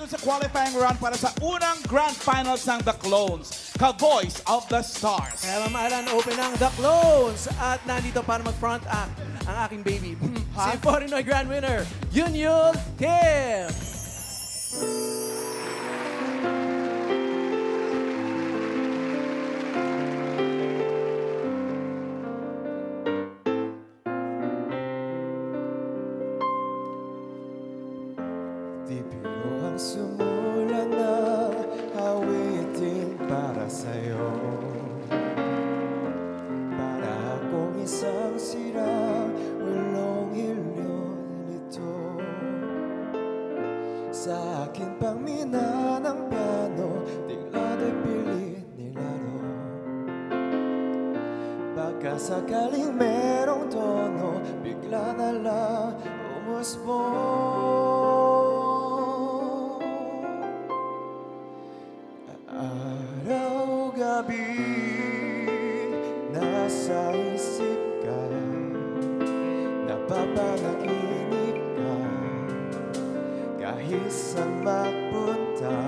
dun sa qualifying round para sa unang grand finals ng The Clones, Ka-Voice of the Stars. Kaya mamahalan, open ang The Clones. At nandito para mag-front act ang aking baby. Si Porinoy Grand Winner, Yunyul Kim. Di biro ang sumula na awitin para sa'yo. Para akong isang sirang ulong hilyo nito. Sa akin pang mina ng piano, tinglado'y pilit nilaro. Baka sakaling merong tono, bigla na lang umusbong. Araw-gabi, nasa isip ka, napapanaginip ka, kahit saan magpunta.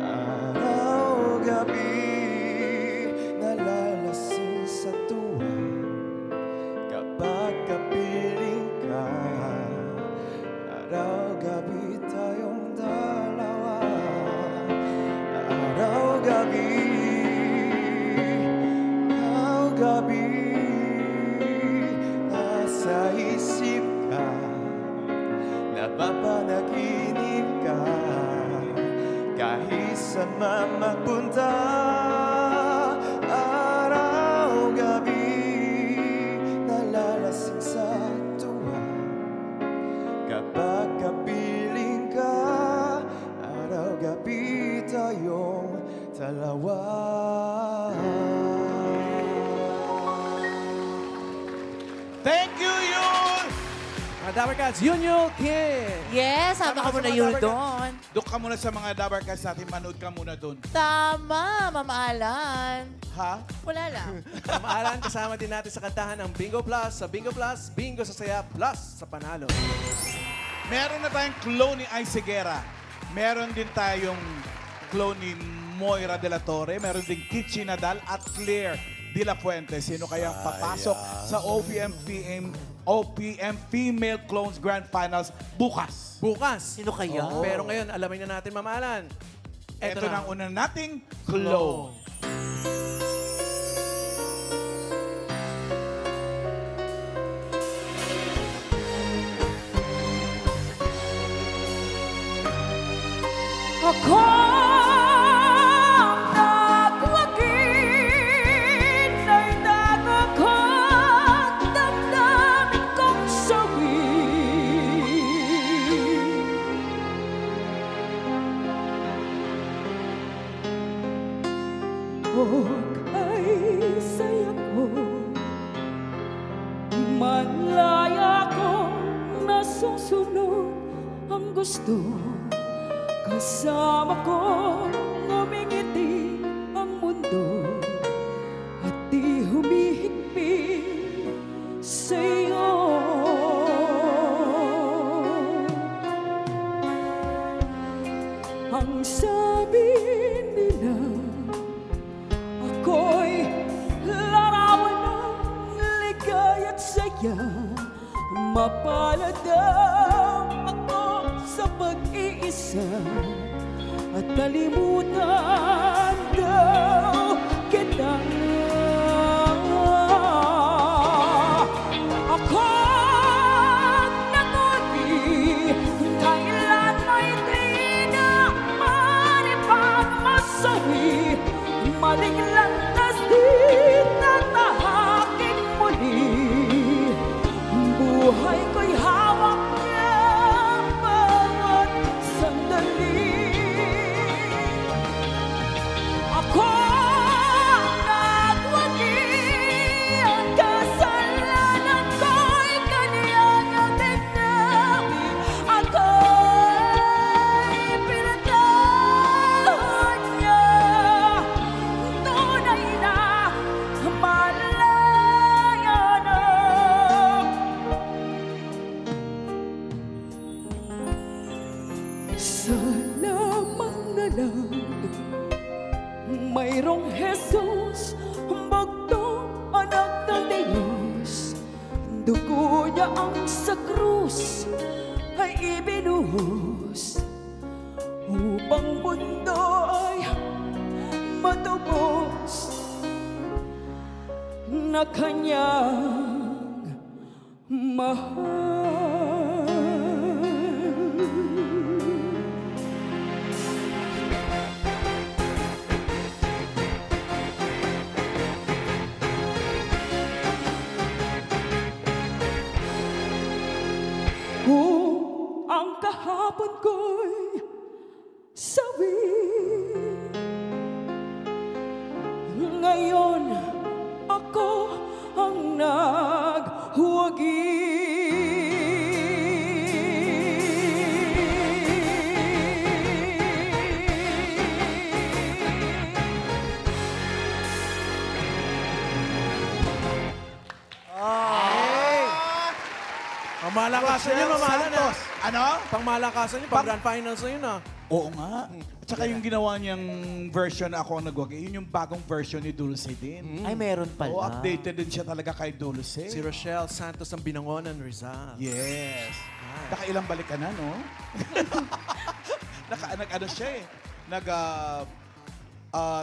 Araw-gabi, nalalasing sa tuwa, kapag kapiling ka. Araw-gabi tayong dalawa. Araw-gabi, araw-gabi, nasa isip ka, napapanaginip ka, kahit saan man magpunta. Araw-gabi, nalalasing sa tuwa, kapag kapiling ka. Araw-gabi tayong dalawa. Thank you, Yul! Mga Dabber Cats, Yunyul Kim. Yes, sama ka muna yun doon. Doon ka muna sa mga Dabarkas natin, manood ka muna doon. Tama, Mama Ha? Wala lang. Mamahalan, kasama din natin sa kantahan ng Bingo Plus. Sa Bingo Plus, Bingo sa Saya Plus sa Panalo. Meron na tayong clone ni Ay Seguera. Meron din tayong clone ni Moira de la Torre. Meron din Kichi Nadal at Claire de la Fuente. Sino kayang papasok sa OPM Female Clones Grand Finals bukas? Bukas. Sino kaya? Pero ngayon, alamin na natin, mamahalan. Ito na ang una nating clone. Ako nagwagin ay nagakang damdamin kong sawi. Huwag ay saya ko, malaya kong nasusunod ang gusto. Kasama ko ngumingiti ang mundo at di humihigpit sa'yo. Ang sabi nila, ako'y larawan ng ligaya't saya. Mapalad ako sa pag-iisa at kalimutan daw kita. Ako naguli, kailan mo'y di na manipagmasawi. Maling landas di tatahakin muli. Buhay ko'y hawak niya bawat sandali. Ako Salamat na lang mayroong Jesus, bagtong anak ng Diyos. Dugo niya ang sa krus ay ibinuhos upang mundo ay matubos na kanyang mahal. Kung ang kahapon ko'y sawi, ngayon ako ang naghuwagi. Pangmalakasan yun, mamahala na. Ano? Pangmalakasan yun, pang grand finals na yun ah. Oo nga. At saka yung ginawa niyang version na ako ang nagwagi, yun yung bagong version ni Dulce din. Ay, meron pala. Oo, updated din siya talaga kay Dulce. Si Rochelle Santos ng Binangonan, Rizal. Yes. Nakailang balik ka na, no? Nag-ano siya eh.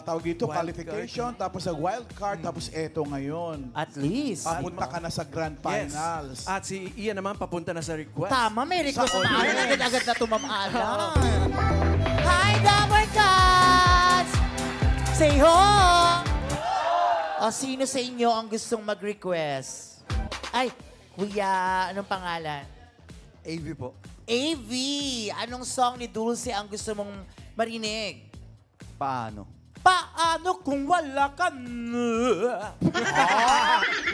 Tawag dito, Wild qualification, tapos sa wild card, tapos eto ngayon. At least. Papunta ka na sa grand finals. At si Ian naman papunta na sa request. Tama, may request Sa na maalan. audience. Agad-agad na tumamala. Hi, Dapper Cats! Say ho! O, sino sa inyo ang gustong mag-request? Ay, kuya, anong pangalan? AV po. AV! Anong song ni Dulce ang gusto mong marinig? Paano? Paano kung wala ka na?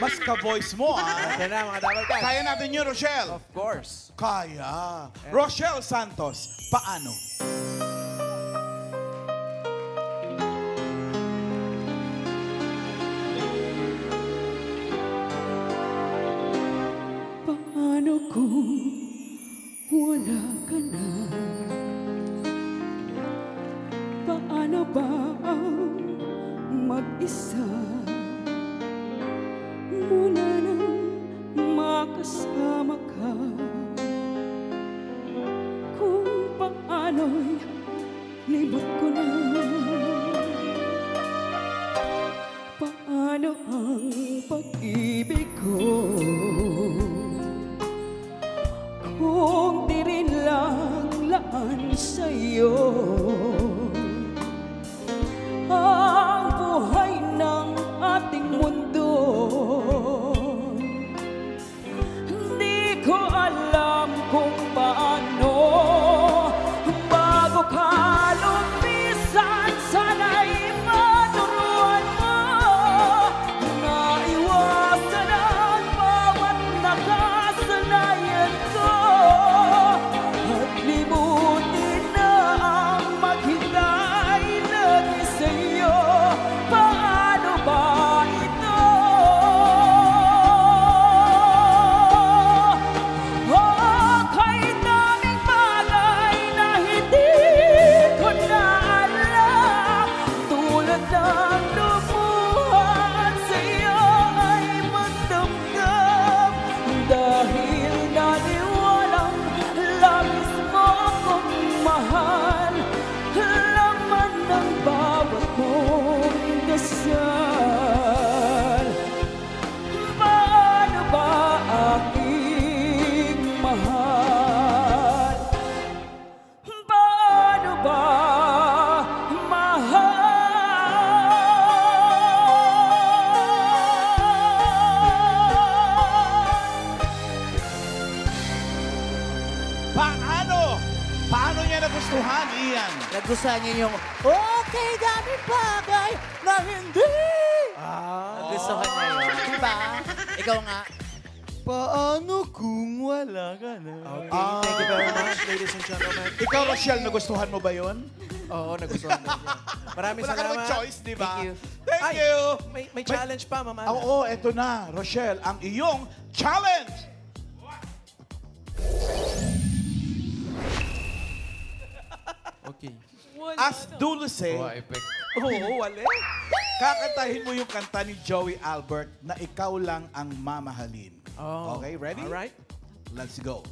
Mas ka-voice mo, ah. Yan na, mga Double Cats. Kaya natin yun, Rochelle. Of course. Kaya. Rochelle Santos, paano? Paano kung wala ka na? Paano ba ang mag-isa? Mula nang makasama ka, kung paano'y libot ko na. Paano ang pag-ibig ko kung di rin lang laan sa'yo ang buhay ng ating mundo? Hindi ko alam kung paano bago ka lumisan. Sana'y maturuan mo na iwasan ang bawat nakasanayan ko at limutin na ang maghintay lagi sa'yo. Paano ba ito? Kay daming bagay na hindi ko na alam, tulad ng lumuhan sa'yo ay magdamdam, dahil naniwalang labis mo akong mahal. Laman ng bawat mong dasal. Paano ba aking mahal? Paano ba mahal? Paano? Paano niya nagustuhan, Ian? Nagustuhan niyo yung, okay, daming bagay na hindi. Nagustuhan niya yun. Diba? Ikaw nga. Paano kung wala ka na? Okay, thank you very much, ladies and gentlemen. Ikaw, Rochelle, nagustuhan mo ba yun? Oo, nagustuhan mo niya. Maraming Wala ka salamat. naman choice, di ba? Thank you. Thank Ay, you. May challenge pa, Mama. Oo, eto na, Rochelle, ang iyong challenge. Okay. As Dulce, effect. oo, wala. Kakantahin mo yung kanta ni Joey Albert na ikaw lang ang mamahalin. Oh. Okay, ready? All right. Let's go.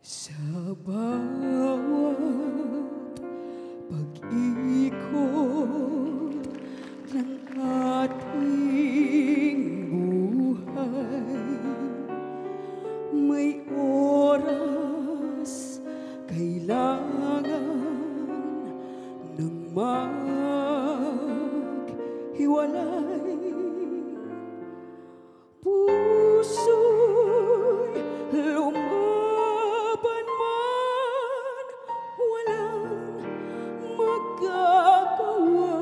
Sa bawat pag-ikot ng ating buhay, may oras kailangan ng maghiwalay. Puso'y lumaban man, walang magagawa.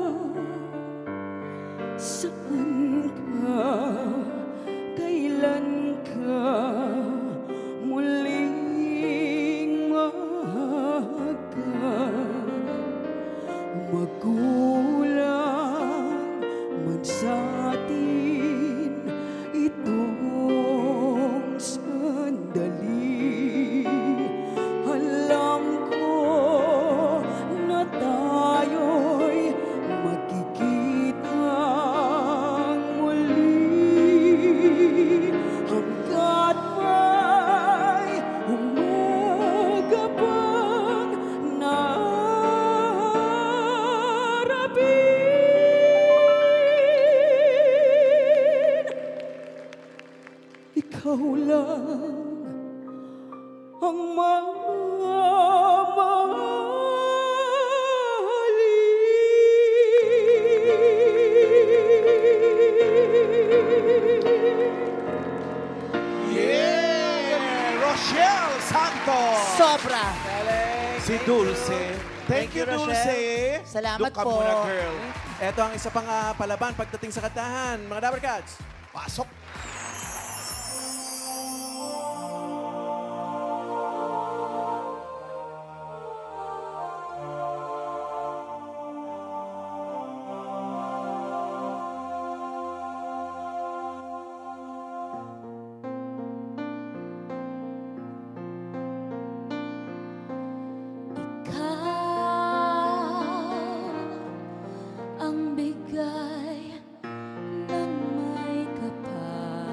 Saan ka, kailan ka muling mahagkan? Magulang man sa atin itong sandali, alam ko na tayo'y magkikitang muli hanggat may umaga pang naarapin. Ikaw lang ang mamahalin. Yeah! Rochelle Santos! Sobra. Si Dulce. Thank you, Dulce. Salamat Doon ka po. muna, girl. Ito ang isa pang palaban pagdating sa kantahan. Mga Dabber Cats. Pasok. Ang bigay ng may kapal.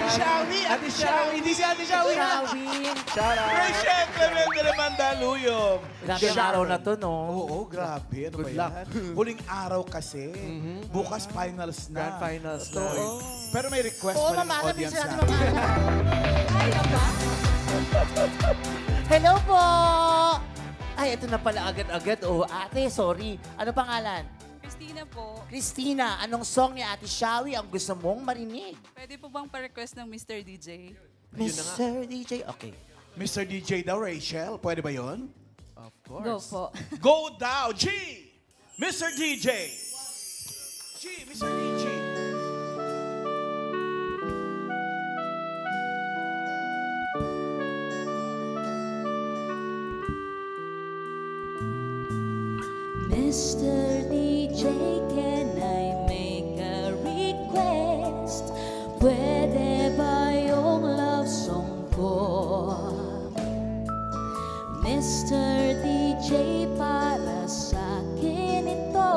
Shawi! Ate Shawi! Hindi si Ate Shawi na! Shawin. Shout out! Rachel Clemente naman Daluyong. Grabe ang araw na to, no? Oo, grabe. Ano Good ba luck. yan? Huling araw kasi. Bukas finals na. Grand finals na. Pero may request Oo, pa rin ng mamana. audience Minsan natin natin. mamana. Hello po! Ay, ito na pala agad-agad. Oh, ate, sorry. Ano pangalan? Christina po, Christina, anong song ni Ate Shawi ang gusto mong marinig? pwede po bang pa-request ng Mr. DJ? Mr. DJ, okay. Mr. DJ daw, Rachel. Pwede ba yon? Of Go course. po. Go daw, G! Mr. DJ! G, Mr. DJ! Mr. DJ, can I make a request? Pwede ba yung love song ko? Mr. DJ, para sa akin ito.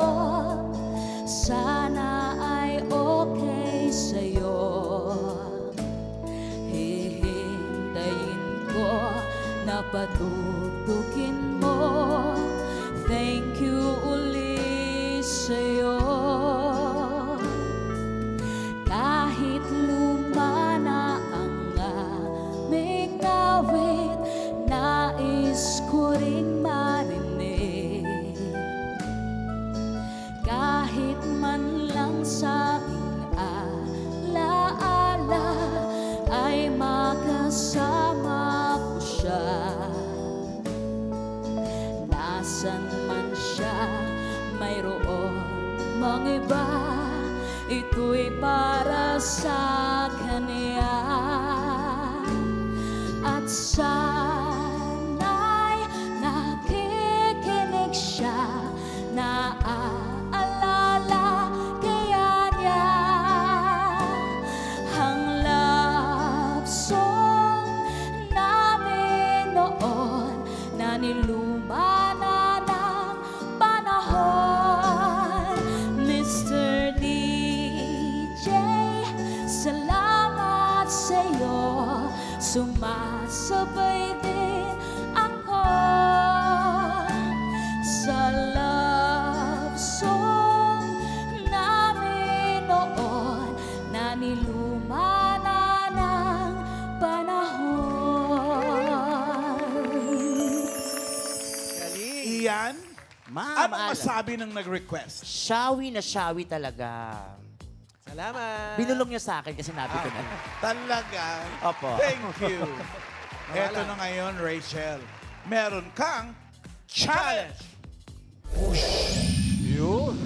Sana ay okay sa'yo. Hihintayin ko na patutugin mo. Thank you uli sa'yo. Kahit luma na ang aming awit, nais ko ring marinig. Kahit man lang sa aming alaala, ay makasama ko siya. Nasaan man siya, mayroon mang iba, ito'y para sa kanya. At sana'y nakikinig siya, naaalala kaya niya ang love song namin noon na niluma na ng panahon. Mr. DJ, salamat sa'yo, sumasabay din ako sa love song namin noon na niluma na ng panahon. Galing. Iyan, Ma'am, anong masabi ng nag-request? Shawi na Shawi talaga. Salamat. Binulong niyo sa akin kasi nabi ko na. Talaga? Opo. Thank you. Eto na ngayon, Rachel. Meron kang challenge. Yun.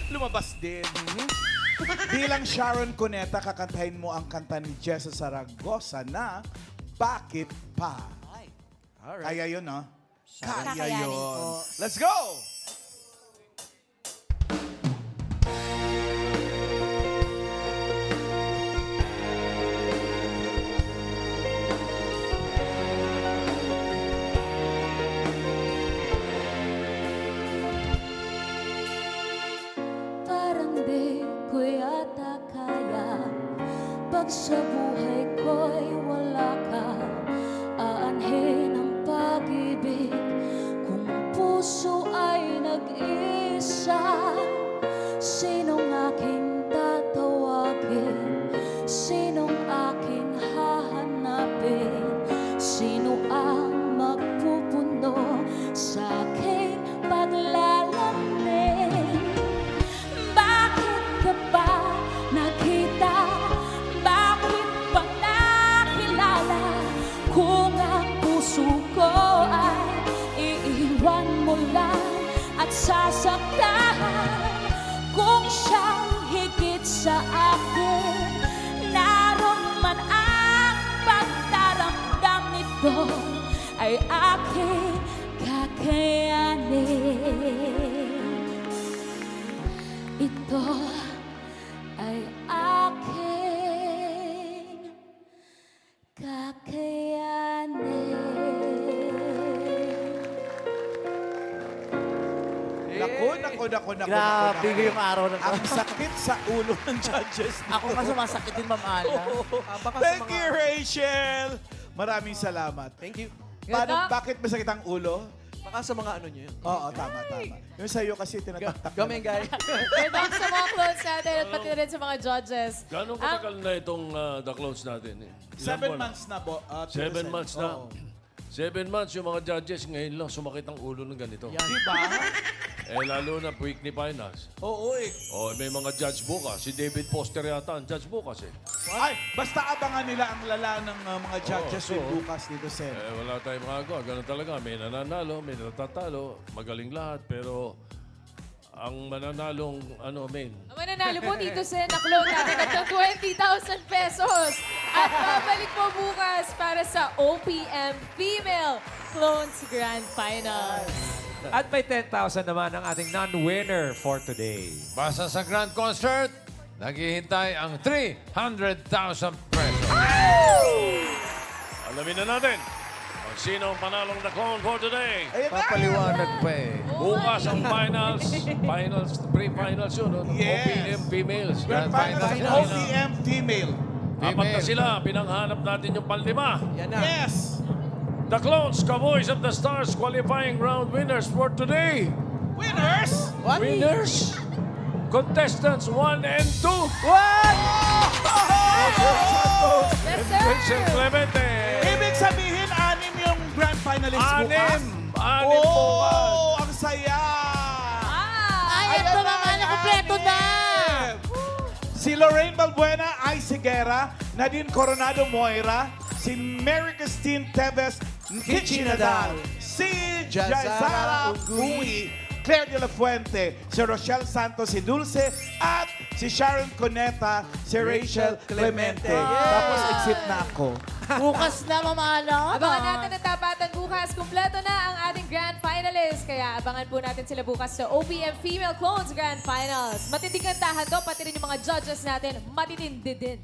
Lumabas din. Bilang Sharon Cuneta, kakantahin mo ang kanta ni Jessa Zaragoza na Bakit Pa? Alright. Kaya yun, no? Kaya Kakayanin yun. ko. Let's go! Parang di ko yata kaya pag sa buhay ko'y wala ka. Aanhin ang pag-ibig kung puso ay nag-isa. Sinong aking tatawagin? Sinong aking hahanapin? Sino ang magpupuno sa aking paglalamig? Bakit ka ba nakita? Bakit ba nakilala? Kung ang puso ko ay iiwan mo lang at sasaktan, kung siyang higit sa akin, naroon man ang pagdaramdam nito, ay aking kakayanin. Ito ay aking kakayanin. Naku. Grabe yung araw na to. Ang sakit sa ulo ng judges. Ako nga sumasakit din, Ma'am Ana. Baka sa Thank mga- you, Rachel. Maraming salamat. Thank you. Bakit masakit ang ulo? Baka sa mga ano nyo yun. Oo, tama. Yung sa'yo kasi tinataktak. Gamay, guys. Good luck sa mga clones natin at pati na rin sa mga judges. Gano'ng katagal na itong The Clones natin? Ilan 7 buwan na? months na po. 7 months na. Oo. 7 months yung mga judges ngayon lang sumakit ang ulo ng ganito. Yan. Diba? Lalo na week ni finals. Oo eh. May mga judge bukas. Si David Foster yata ang judge bukas eh. Ay, basta abangan nila ang lala ng mga judges Oo, with bukas dito, Sen. Wala tayong magagawa. Ganun talaga. May nananalo, may natatalo. Magaling lahat. Pero ang mananalong main. Ang mananalo po dito sa na-clone natin at ng 20,000 pesos. At babalik po bukas para sa OPM Female Clones Grand Finals. At may 10,000 naman ang ating non-winner for today. Basta sa Grand Concert, naghihintay ang 300,000 pesos. Alamin na natin kung sino ang panalong The Clone for today. Ayun na! Papaliwanag pa eh. Bukas ang finals, pre-finals yun. Yes. OPM Females. Grand Finals, Finals. OPM Female. Apat na sila. Pinanghanap natin yung panlima. Yan na. Yes! The Clones, Cowboys of the Stars qualifying round winners for today. Winners! What? Winners, contestants 1 and 2. Yes, sir! Vincent Clemente. Ibig sabihin, 6 yung grand finalists bukas. 6 bukas. Ang saya! Ay, ito mga na, kompleto na! Si Lorraine Balbuena, Ay Seguera, Nadine Coronado Moira, si Mary Christine Teves, Kichi Nadal, si Jazara Ungui, Claire de la Fuente, si Rochelle Santos, si Dulce, at si Sharon Coneta, si Rachel Clemente. Tapos exit na ako. Bukas na, Ma'am Ana. Abangan natin ang tapatan bukas. Kumpleto na ang ating grand finalists. Kaya abangan po natin sila bukas sa OPM Female Clones Grand Finals. Matinding kantahan to, pati rin yung mga judges natin, matitindi din.